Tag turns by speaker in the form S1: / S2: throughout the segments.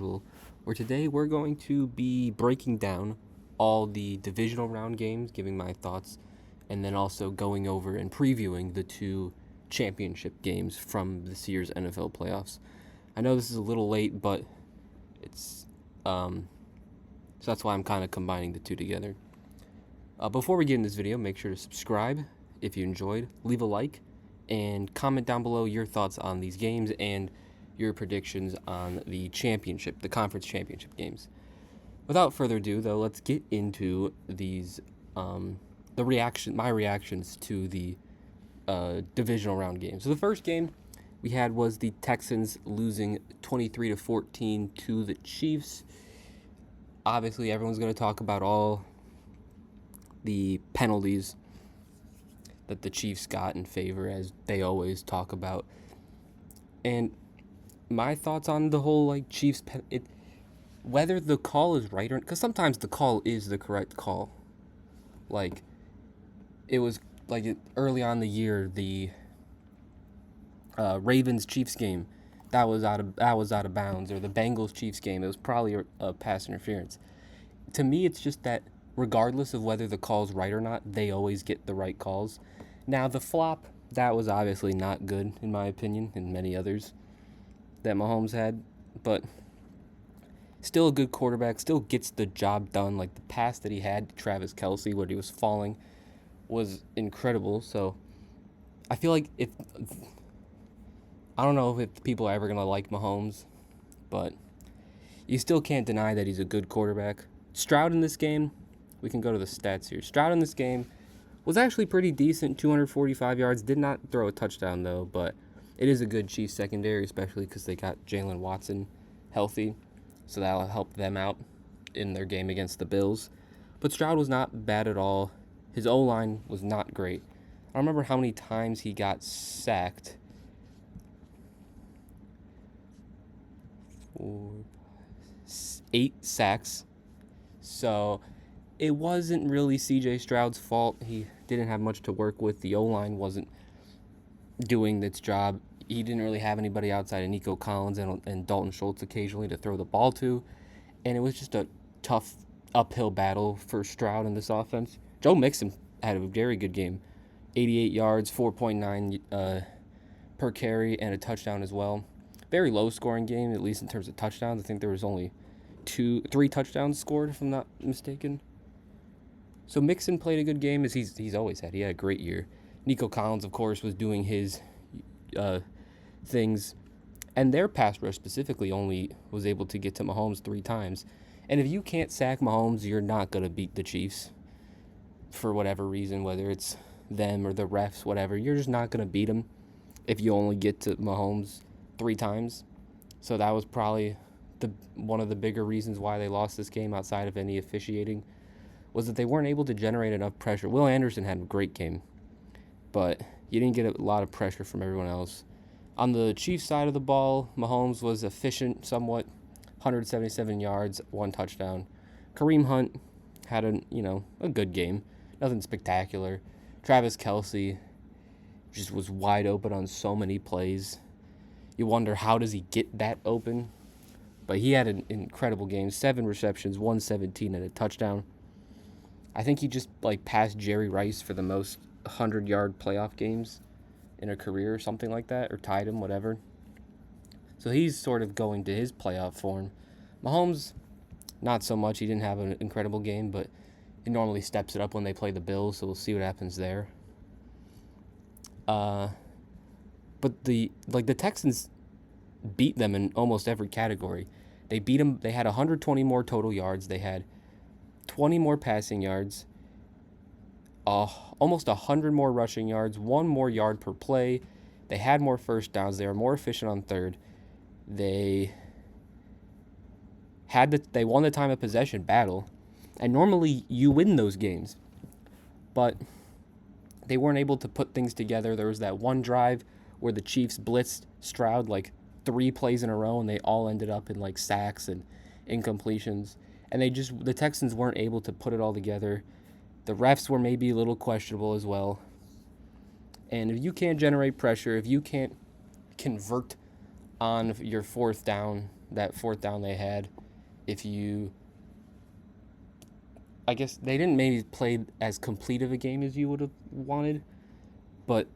S1: where today we're going to be breaking down all the divisional round games, giving my thoughts, and then also going over and previewing the two championship games from this year's NFL playoffs. I know this is a little late, but it's so that's why I'm kind of combining the two together. Before we get in this video, make sure to subscribe if you enjoyed, leave a like, and comment down below your thoughts on these games and your predictions on the conference championship games. Without further ado, though, let's get into these my reactions to the divisional round games. So the first game we had was the Texans losing 23-14 to the Chiefs. Obviously, everyone's going to talk about all the penalties that the Chiefs got in favor, as they always talk about. And my thoughts on the whole Chiefs, whether the call is right or, because sometimes the call is the correct call. Like, it was early on in the year, the Ravens Chiefs game, that was out of bounds, or the Bengals Chiefs game, it was probably a pass interference. To me, it's just that regardless of whether the call's right or not, they always get the right calls. Now, the flop, that was obviously not good, in my opinion, and many others that Mahomes had, but still a good quarterback, still gets the job done. Like, the pass that he had to Travis Kelce, where he was falling, was incredible. So I feel like I don't know if people are ever going to like Mahomes, but you still can't deny that he's a good quarterback. Stroud in this game, we can go to the stats here. Stroud in this game was actually pretty decent, 245 yards. Did not throw a touchdown, though, but it is a good Chiefs secondary, especially because they got Jalen Watson healthy, so that'll help them out in their game against the Bills. But Stroud was not bad at all. His O-line was not great. I don't remember how many times he got sacked. 8 sacks. So it wasn't really C.J. Stroud's fault. He didn't have much to work with. The O-line wasn't doing its job. He didn't really have anybody outside of Nico Collins and Dalton Schultz occasionally to throw the ball to. And it was just a tough uphill battle for Stroud in this offense. Joe Mixon had a very good game. 88 yards, 4.9 per carry, and a touchdown as well. Very low-scoring game, at least in terms of touchdowns. I think there was only 3 touchdowns scored, if I'm not mistaken. So Mixon played a good game, as he's always had. He had a great year. Nico Collins, of course, was doing his things, and their pass rush specifically only was able to get to Mahomes 3 times. And if you can't sack Mahomes, you're not going to beat the Chiefs for whatever reason, whether it's them or the refs, whatever. You're just not going to beat them if you only get to Mahomes 3 times. So that was probably one of the bigger reasons why they lost this game, outside of any officiating, was that they weren't able to generate enough pressure. Will Anderson had a great game, but you didn't get a lot of pressure from everyone else. On the Chiefs side of the ball, Mahomes was efficient somewhat, 177 yards, 1 touchdown. Kareem Hunt had a good game, nothing spectacular. Travis Kelce just was wide open on so many plays. You wonder, how does he get that open? But he had an incredible game, 7 receptions, 117, and a touchdown. I think he just passed Jerry Rice for the most 100-yard playoff games in a career or something like that, or tied him, whatever. So he's sort of going to his playoff form. Mahomes, not so much. He didn't have an incredible game, but he normally steps it up when they play the Bills, so we'll see what happens there. But the Texans beat them in almost every category. They beat them. They had 120 more total yards. They had 20 more passing yards, almost 100 more rushing yards, 1 more yard per play. They had more first downs. They were more efficient on third. They won the time of possession battle, and normally you win those games, but they weren't able to put things together. There was that one drive where the Chiefs blitzed Stroud 3 plays in a row, and they all ended up in sacks and incompletions. And the Texans weren't able to put it all together. The refs were maybe a little questionable as well. And if you can't generate pressure, if you can't convert on your fourth down that fourth down they had. If you, I guess they didn't maybe play as complete of a game as you would have wanted, but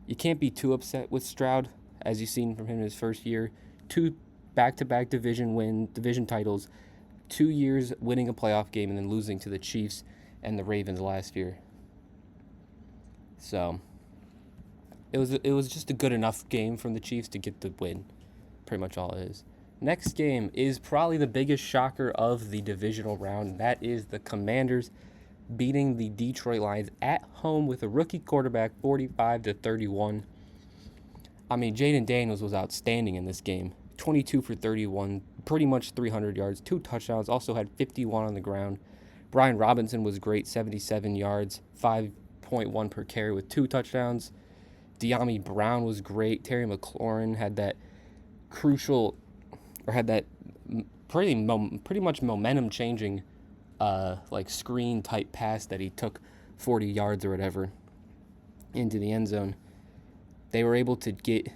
S1: you can't be too upset with Stroud, as you've seen from him in his first year. 2 back-to-back division titles, 2 years winning a playoff game and then losing to the Chiefs and the Ravens last year. So it was just a good enough game from the Chiefs to get the win. Pretty much all it is. Next game is probably the biggest shocker of the divisional round. That is the Commanders beating the Detroit Lions at home with a rookie quarterback, 45-31. I mean, Jaden Daniels was outstanding in this game. 22 for 31, pretty much 300 yards, 2 touchdowns, also had 51 on the ground. Brian Robinson was great, 77 yards, 5.1 per carry with 2 touchdowns. De'Ami Brown was great. Terry McLaurin had that pretty much momentum-changing like screen-type pass that he took 40 yards or whatever into the end zone. They were able to get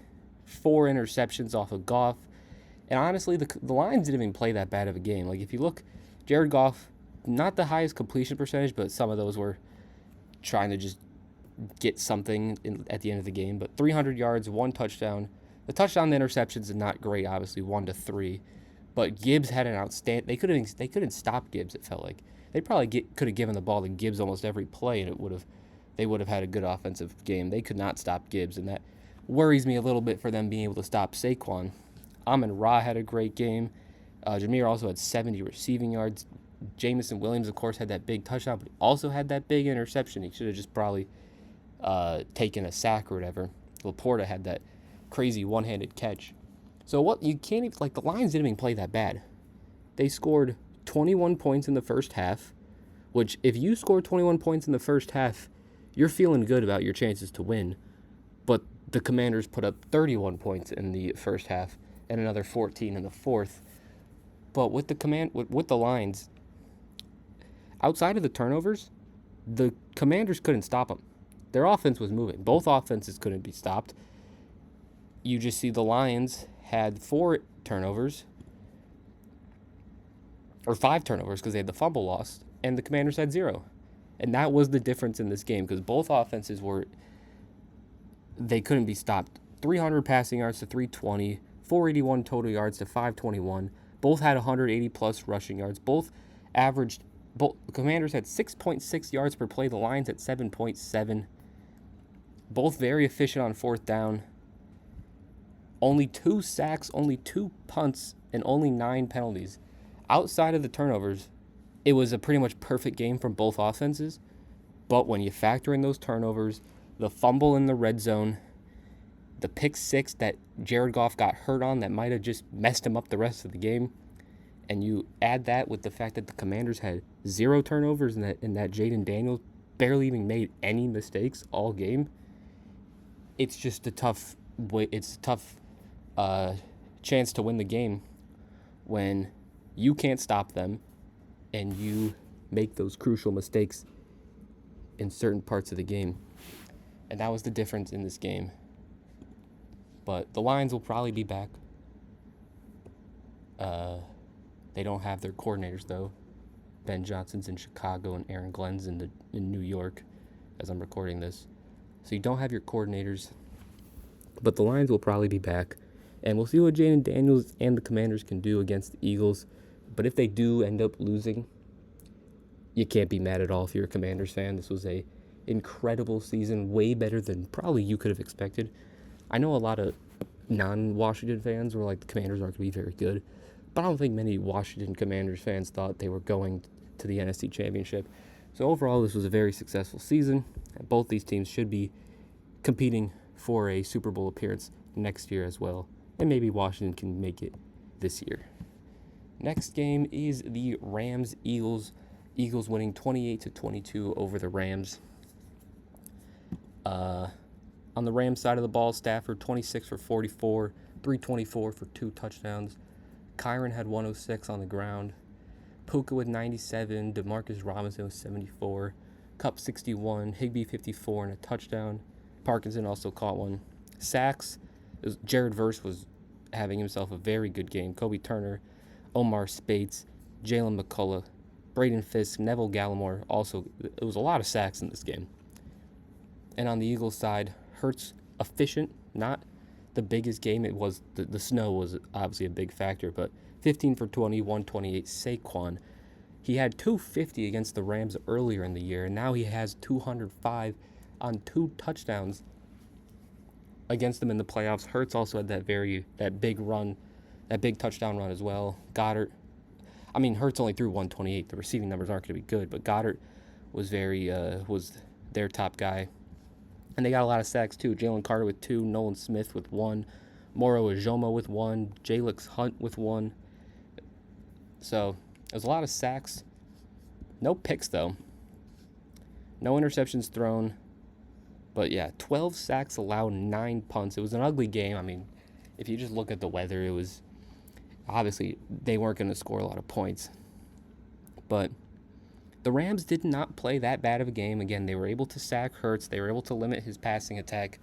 S1: 4 interceptions off of Goff. And honestly, the Lions didn't even play that bad of a game. Like, if you look, Jared Goff, not the highest completion percentage, but some of those were trying to just get something at the end of the game. But 300 yards, 1 touchdown. The touchdown to interceptions is not great, obviously, 1-3. But Gibbs had an outstanding. They couldn't stop Gibbs. It felt like they probably could have given the ball to Gibbs almost every play, and they would have had a good offensive game. They could not stop Gibbs, and that worries me a little bit for them being able to stop Saquon. Amon-Ra had a great game. Jameer also had 70 receiving yards. Jamison Williams, of course, had that big touchdown, but he also had that big interception. He should have just probably taken a sack or whatever. Laporta had that crazy one-handed catch. So what you can't even, like, the Lions didn't even play that bad. They scored 21 points in the first half, which if you score 21 points in the first half, you're feeling good about your chances to win. But the Commanders put up 31 points in the first half and another 14 in the fourth. But with the Lions, outside of the turnovers, the Commanders couldn't stop them. Their offense was moving. Both offenses couldn't be stopped. You just see the Lions had 4 turnovers, or 5 turnovers because they had the fumble lost, and the Commanders had 0. And that was the difference in this game because both offenses they couldn't be stopped. 300 passing yards to 320, 481 total yards to 521. Both had 180-plus rushing yards. Both Commanders had 6.6 yards per play. The Lions at 7.7. Both very efficient on fourth down. Only 2 sacks, only 2 punts, and only 9 penalties. Outside of the turnovers, it was a pretty much perfect game from both offenses. But when you factor in those turnovers, the fumble in the red zone, the pick 6 that Jared Goff got hurt on that might have just messed him up the rest of the game, and you add that with the fact that the Commanders had 0 turnovers and that Jaden Daniels barely even made any mistakes all game, it's just a tough chance to win the game when you can't stop them and you make those crucial mistakes in certain parts of the game. And that was the difference in this game. But the Lions will probably be back. They don't have their coordinators, though. Ben Johnson's in Chicago and Aaron Glenn's in New York as I'm recording this. So you don't have your coordinators. But the Lions will probably be back. And we'll see what Jaden Daniels and the Commanders can do against the Eagles. But if they do end up losing, you can't be mad at all if you're a Commanders fan. This was a incredible season, way better than probably you could have expected. I know a lot of non-Washington fans were like, the Commanders aren't going to be very good. But I don't think many Washington Commanders fans thought they were going to the NFC Championship. So overall, this was a very successful season. Both these teams should be competing for a Super Bowl appearance next year as well. And maybe Washington can make it this year. Next game is the Rams-Eagles. Eagles winning 28-22 over the Rams. On the Rams side of the ball, Stafford 26 for 44, 324 for 2 touchdowns. Kyron had 106 on the ground. Puka with 97, DeMarcus Robinson with 74, Kupp 61, Higbee 54 and a touchdown. Parkinson also caught one. Sacks, Jared Verse was having himself a very good game. Kobe Turner, Omar Spates, Jalen McCullough, Braden Fisk, Neville Gallimore. Also, it was a lot of sacks in this game. And on the Eagles side, Hurts efficient, not the biggest game. It was the snow was obviously a big factor, but 15 for 20, 128. Saquon, he had 250 against the Rams earlier in the year, and now he has 205 on 2 touchdowns against them in the playoffs. Hurts also had that big touchdown run as well. Goddard, I mean, Hurts only threw 128. The receiving numbers aren't going to be good, but Goddard was their top guy. And they got a lot of sacks too. Jalen Carter with 2, Nolan Smith with 1, Moro Ijomo with 1, Jalix Hunt with 1. So there's a lot of sacks. No picks though. No interceptions thrown. But yeah, 12 sacks allowed, 9 punts. It was an ugly game. I mean, if you just look at the weather, it was obviously they weren't going to score a lot of points. But the Rams did not play that bad of a game. Again, they were able to sack Hurts. They were able to limit his passing attack,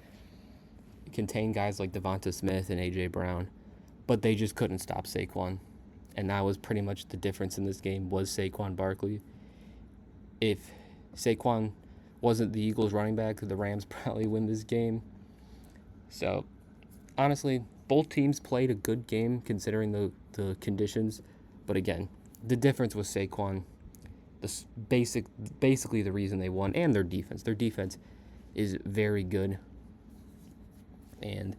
S1: contain guys like Devonta Smith and A.J. Brown, but they just couldn't stop Saquon. And that was pretty much the difference in this game, was Saquon Barkley. If Saquon wasn't the Eagles running back, the Rams probably win this game. So, honestly, both teams played a good game considering the conditions. But again, the difference was Saquon. Basically the reason they won, and their defense. Their defense is very good, and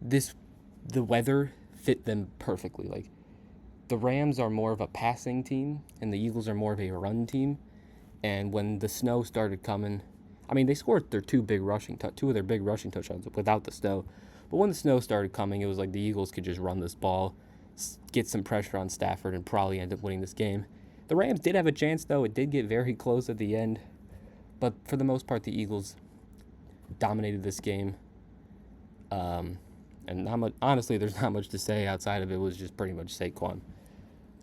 S1: the weather fit them perfectly. Like, the Rams are more of a passing team, and the Eagles are more of a run team. And when the snow started coming, I mean, they scored their two of their big rushing touchdowns without the snow. But when the snow started coming, it was like the Eagles could just run this ball, get some pressure on Stafford, and probably end up winning this game. The Rams did have a chance, though. It did get very close at the end. But for the most part, the Eagles dominated this game. And honestly, there's not much to say outside of it. Was just pretty much Saquon.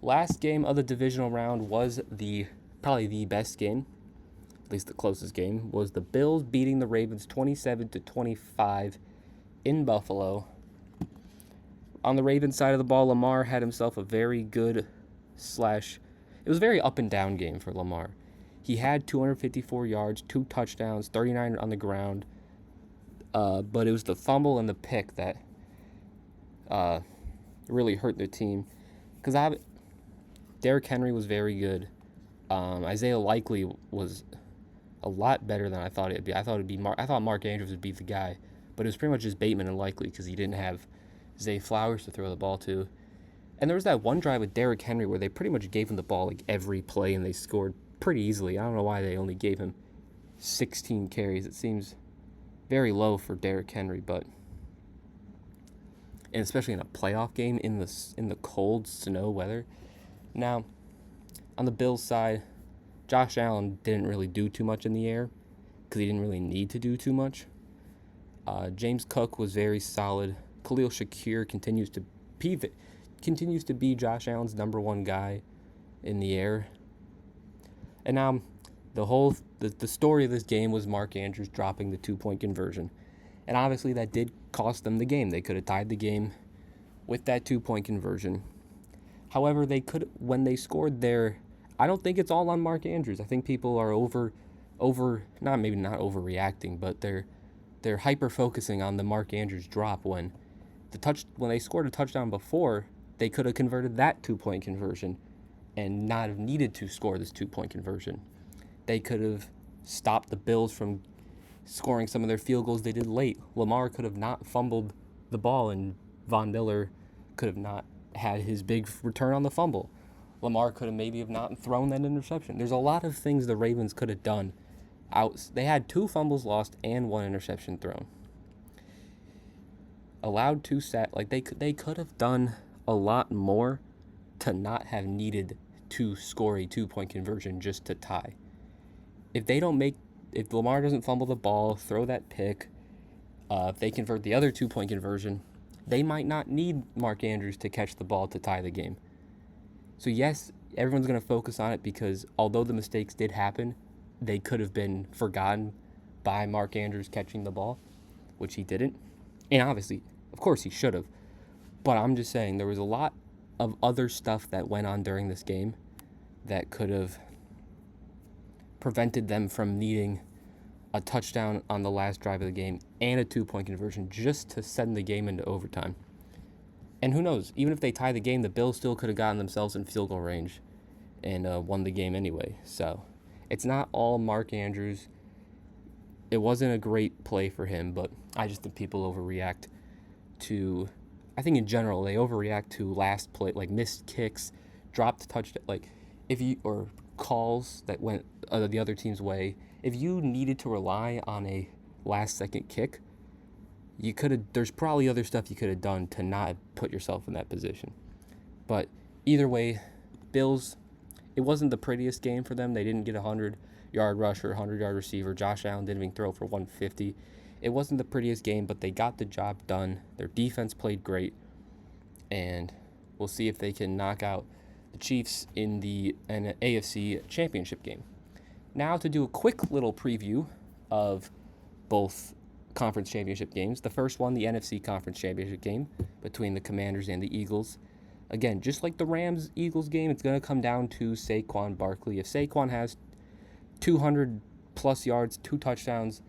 S1: Last game of the divisional round was probably the best game, at least the closest game, was the Bills beating the Ravens 27-25 in Buffalo. On the Ravens side of the ball, Lamar had himself a very good it was a very up and down game for Lamar. He had 254 yards, 2 touchdowns, 39 on the ground. But it was the fumble and the pick that really hurt the team. Because Derrick Henry was very good. Isaiah Likely was a lot better than I thought it'd be. I thought Mark Andrews would be the guy, but it was pretty much just Bateman and Likely because he didn't have Zay Flowers to throw the ball to. And there was that one drive with Derrick Henry where they pretty much gave him the ball like every play, and they scored pretty easily. I don't know why they only gave him 16 carries. It seems very low for Derrick Henry, and especially in a playoff game in the cold snow weather. Now, on the Bills side, Josh Allen didn't really do too much in the air because he didn't really need to do too much. James Cook was very solid. Khalil Shakir continues to be Josh Allen's number one guy in the air. And now the story of this game was Mark Andrews dropping the 2-point conversion. And obviously that did cost them the game. They could have tied the game with that 2-point conversion. However, when they scored there, I don't think it's all on Mark Andrews. I think people are not overreacting, but they're hyper focusing on the Mark Andrews drop when they scored a touchdown before. They could have converted that 2-point conversion and not have needed to score this 2-point conversion. They could have stopped the Bills from scoring some of their field goals they did late. Lamar could have not fumbled the ball, and Von Miller could have not had his big return on the fumble. Lamar could have maybe not thrown that interception. There's a lot of things the Ravens could have done. They had 2 fumbles lost and 1 interception thrown. Allowed 2 sacks. Like they could have done a lot more to not have needed to score a 2-point conversion just to tie. If Lamar doesn't fumble the ball, throw that pick, if they convert the other 2-point conversion, they might not need Mark Andrews to catch the ball to tie the game. So yes, everyone's going to focus on it because although the mistakes did happen, they could have been forgotten by Mark Andrews catching the ball, which he didn't. And obviously, of course he should have. But I'm just saying there was a lot of other stuff that went on during this game that could have prevented them from needing a touchdown on the last drive of the game and a 2-point conversion just to send the game into overtime. And who knows, even if they tie the game, the Bills still could have gotten themselves in field goal range and won the game anyway. So it's not all Mark Andrews. It wasn't a great play for him, but I just think people overreact to, I think in general, they overreact to last play, like missed kicks, dropped touchdown, like or calls that went the other team's way. If you needed to rely on a last-second kick, you could have. There's probably other stuff you could have done to not put yourself in that position. But either way, Bills, it wasn't the prettiest game for them. They didn't get a 100-yard rusher, 100-yard receiver. Josh Allen didn't even throw for 150. It wasn't the prettiest game, but they got the job done. Their defense played great, and we'll see if they can knock out the Chiefs in the AFC Championship game. Now to do a quick little preview of both conference championship games. The first one, the NFC Conference Championship game between the Commanders and the Eagles. Again, just like the Rams-Eagles game, it's going to come down to Saquon Barkley. If Saquon has 200-plus yards, 2 touchdowns,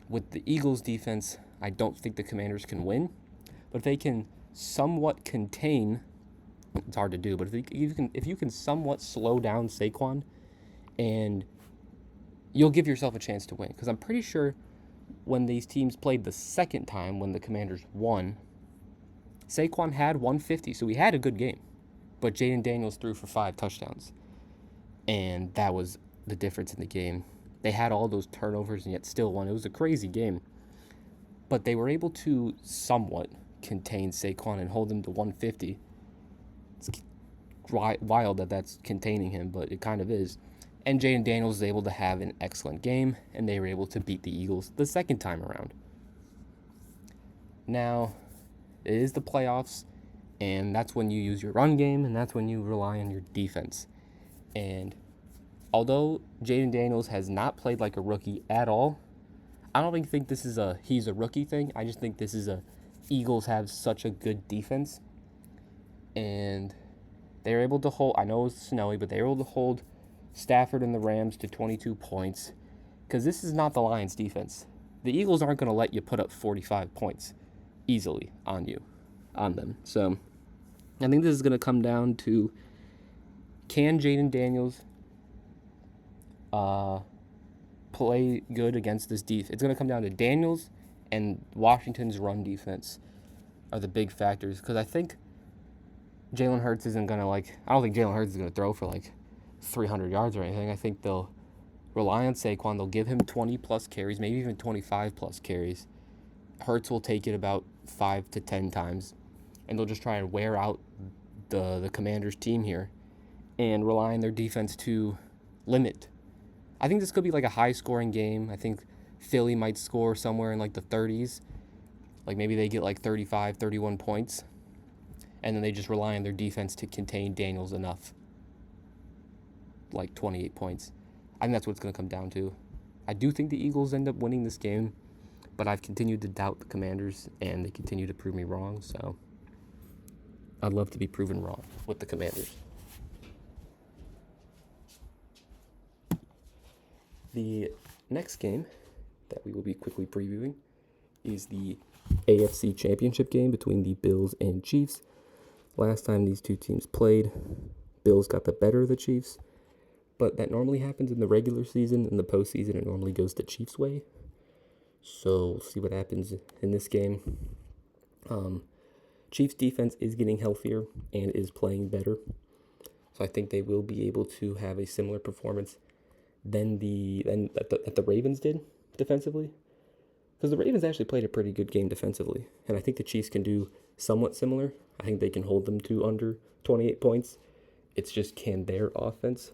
S1: with the Eagles' defense, I don't think the Commanders can win. But if they can somewhat contain, it's hard to do, but if you can somewhat slow down Saquon, and you'll give yourself a chance to win. Because I'm pretty sure when these teams played the second time, when the Commanders won, Saquon had 150, so he had a good game. But Jaden Daniels threw for 5 touchdowns. And that was the difference in the game. They had all those turnovers and yet still won. It was a crazy game. But they were able to somewhat contain Saquon and hold him to 150. It's wild that that's containing him, but it kind of is. And Jaden Daniels was able to have an excellent game, and they were able to beat the Eagles the second time around. Now, it is the playoffs, and that's when you use your run game, and that's when you rely on your defense. And although Jaden Daniels has not played like a rookie at all, I don't even think this is he's a rookie thing. I just think this is Eagles have such a good defense, and they were able to hold, I know it was snowy, but they were able to hold Stafford and the Rams to 22 points, because this is not the Lions' defense. The Eagles aren't going to let you put up 45 points easily on them. So I think this is going to come down to, can Jaden Daniels play good against this defense? It's going to come down to Daniels and Washington's run defense are the big factors, because I think Jalen Hurts isn't going to I don't think Jalen Hurts is going to throw for 300 yards or anything. I think they'll rely on Saquon. They'll give him 20-plus carries, maybe even 25-plus carries. Hurts will take it about 5 to 10 times, and they'll just try and wear out the Commanders' team here and rely on their defense to limit. I think this could be a high-scoring game. I think Philly might score somewhere in the 30s. Maybe they get 35, 31 points, and then they just rely on their defense to contain Daniels enough. 28 points. I think that's what it's going to come down to. I do think the Eagles end up winning this game, but I've continued to doubt the Commanders, and they continue to prove me wrong, so I'd love to be proven wrong with the Commanders. The next game that we will be quickly previewing is the AFC Championship game between the Bills and Chiefs. Last time these two teams played, Bills got the better of the Chiefs, but that normally happens in the regular season. In the postseason, it normally goes the Chiefs' way. So we'll see what happens in this game. Chiefs' defense is getting healthier and is playing better. So I think they will be able to have a similar performance than that the Ravens did defensively. Because the Ravens actually played a pretty good game defensively. And I think the Chiefs can do somewhat similar. I think they can hold them to under 28 points. It's just, can their offense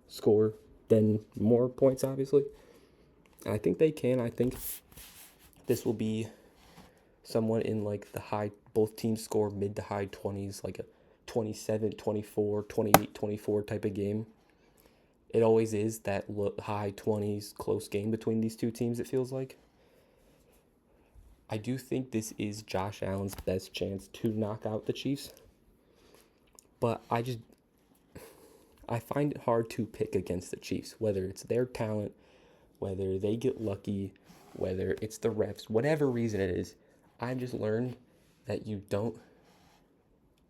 S1: score then more points, obviously? And I think they can. I think this will be somewhat in the high, both teams score mid to high 20s, a 27, 24, 28, 24 type of game. It always is that high 20s close game between these two teams, it feels like. I do think this is Josh Allen's best chance to knock out the Chiefs. But I find it hard to pick against the Chiefs, whether it's their talent, whether they get lucky, whether it's the refs, whatever reason it is. I've just learned that you don't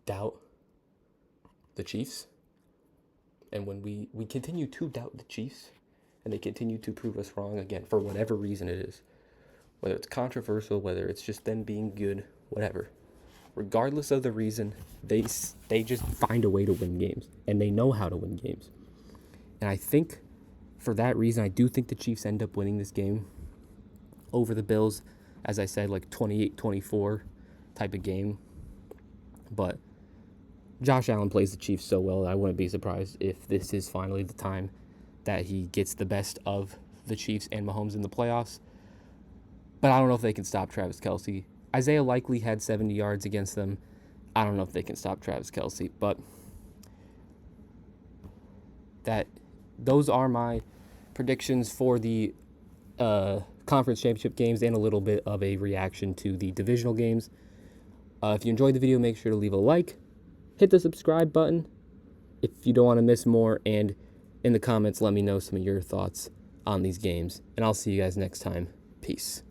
S1: doubt the Chiefs. And when we continue to doubt the Chiefs, and they continue to prove us wrong again, for whatever reason it is, whether it's controversial, whether it's just them being good, whatever. Regardless of the reason, they just find a way to win games, and they know how to win games. And I think for that reason, I do think the Chiefs end up winning this game over the Bills. As I said, like 28-24 type of game. But Josh Allen plays the Chiefs so well that I wouldn't be surprised if this is finally the time that he gets the best of the Chiefs and Mahomes in the playoffs. But I don't know if they can stop Travis Kelce. Isaiah likely had 70 yards against them. I don't know if they can stop Travis Kelce. But those are my predictions for the conference championship games and a little bit of a reaction to the divisional games. If you enjoyed the video, make sure to leave a like. Hit the subscribe button if you don't want to miss more. And in the comments, let me know some of your thoughts on these games. And I'll see you guys next time. Peace.